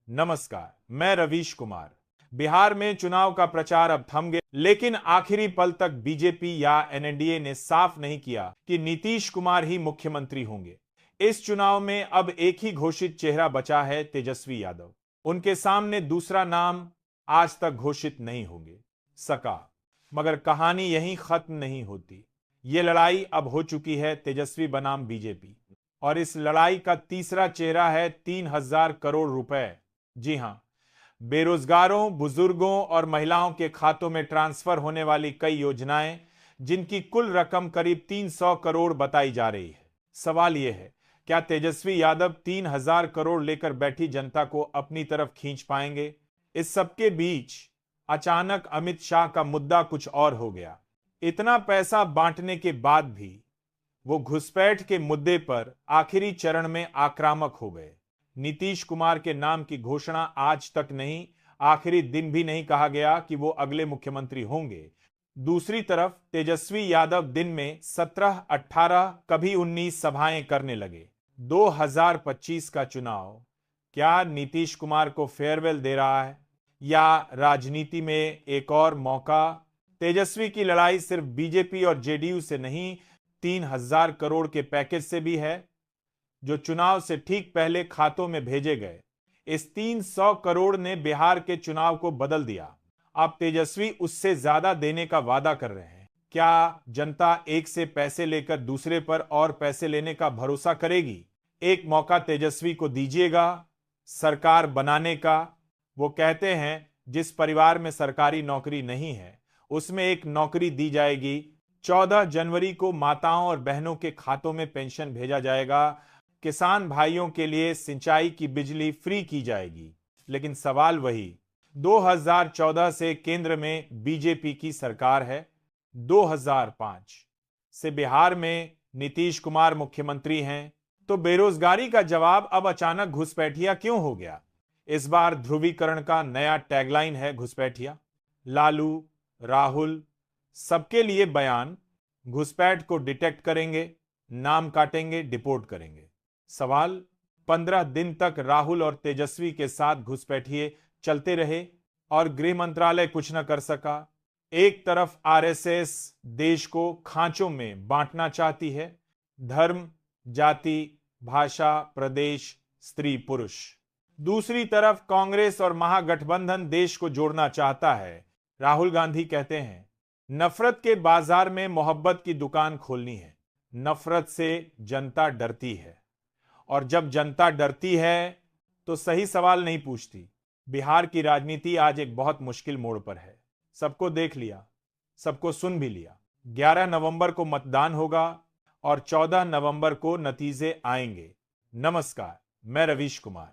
नमस्कार, मैं रवीश कुमार। बिहार में चुनाव का प्रचार अब थम गया, लेकिन आखिरी पल तक बीजेपी या एनडीए ने साफ नहीं किया कि नीतीश कुमार ही मुख्यमंत्री होंगे। इस चुनाव में अब एक ही घोषित चेहरा बचा है, तेजस्वी यादव। उनके सामने दूसरा नाम आज तक घोषित नहीं होंगे सका। मगर कहानी यहीं खत्म नहीं होती। ये लड़ाई अब हो चुकी है तेजस्वी बनाम बीजेपी, और इस लड़ाई का तीसरा चेहरा है 3,000 करोड़ रुपए। जी हां, बेरोजगारों, बुजुर्गों और महिलाओं के खातों में ट्रांसफर होने वाली कई योजनाएं, जिनकी कुल रकम करीब 300 करोड़ बताई जा रही है। सवाल यह है, क्या तेजस्वी यादव 3,000 करोड़ लेकर बैठी जनता को अपनी तरफ खींच पाएंगे? इस सबके बीच अचानक अमित शाह का मुद्दा कुछ और हो गया। इतना पैसा बांटने के बाद भी वो घुसपैठ के मुद्दे पर आखिरी चरण में आक्रामक हो गए। नीतीश कुमार के नाम की घोषणा आज तक नहीं, आखिरी दिन भी नहीं कहा गया कि वो अगले मुख्यमंत्री होंगे। दूसरी तरफ तेजस्वी यादव दिन में 17, 18, कभी 19 सभाएं करने लगे। 2025 का चुनाव क्या नीतीश कुमार को फेयरवेल दे रहा है, या राजनीति में एक और मौका? तेजस्वी की लड़ाई सिर्फ बीजेपी और जेडीयू से नहीं, 3,000 करोड़ के पैकेज से भी है, जो चुनाव से ठीक पहले खातों में भेजे गए। इस 300 करोड़ ने बिहार के चुनाव को बदल दिया। अब तेजस्वी उससे ज्यादा देने का वादा कर रहे हैं। क्या जनता एक से पैसे लेकर दूसरे पर और पैसे लेने का भरोसा करेगी? एक मौका तेजस्वी को दीजिएगा सरकार बनाने का। वो कहते हैं जिस परिवार में सरकारी नौकरी नहीं है उसमें एक नौकरी दी जाएगी। 14 जनवरी को माताओं और बहनों के खातों में पेंशन भेजा जाएगा। किसान भाइयों के लिए सिंचाई की बिजली फ्री की जाएगी। लेकिन सवाल वही, 2014 से केंद्र में बीजेपी की सरकार है, 2005 से बिहार में नीतीश कुमार मुख्यमंत्री हैं, तो बेरोजगारी का जवाब अब अचानक घुसपैठिया क्यों हो गया? इस बार ध्रुवीकरण का नया टैगलाइन है घुसपैठिया। लालू, राहुल, सबके लिए बयान। घुसपैठ को डिटेक्ट करेंगे, नाम काटेंगे, डिपोर्ट करेंगे। सवाल, 15 दिन तक राहुल और तेजस्वी के साथ घुसपैठिए चलते रहे और गृह मंत्रालय कुछ न कर सका। एक तरफ आरएसएस देश को खांचों में बांटना चाहती है, धर्म, जाति, भाषा, प्रदेश, स्त्री, पुरुष। दूसरी तरफ कांग्रेस और महागठबंधन देश को जोड़ना चाहता है। राहुल गांधी कहते हैं नफरत के बाजार में मोहब्बत की दुकान खोलनी है। नफरत से जनता डरती है, और जब जनता डरती है तो सही सवाल नहीं पूछती। बिहार की राजनीति आज एक बहुत मुश्किल मोड़ पर है। सबको देख लिया, सबको सुन भी लिया। 11 नवंबर को मतदान होगा और 14 नवंबर को नतीजे आएंगे। नमस्कार, मैं रवीश कुमार।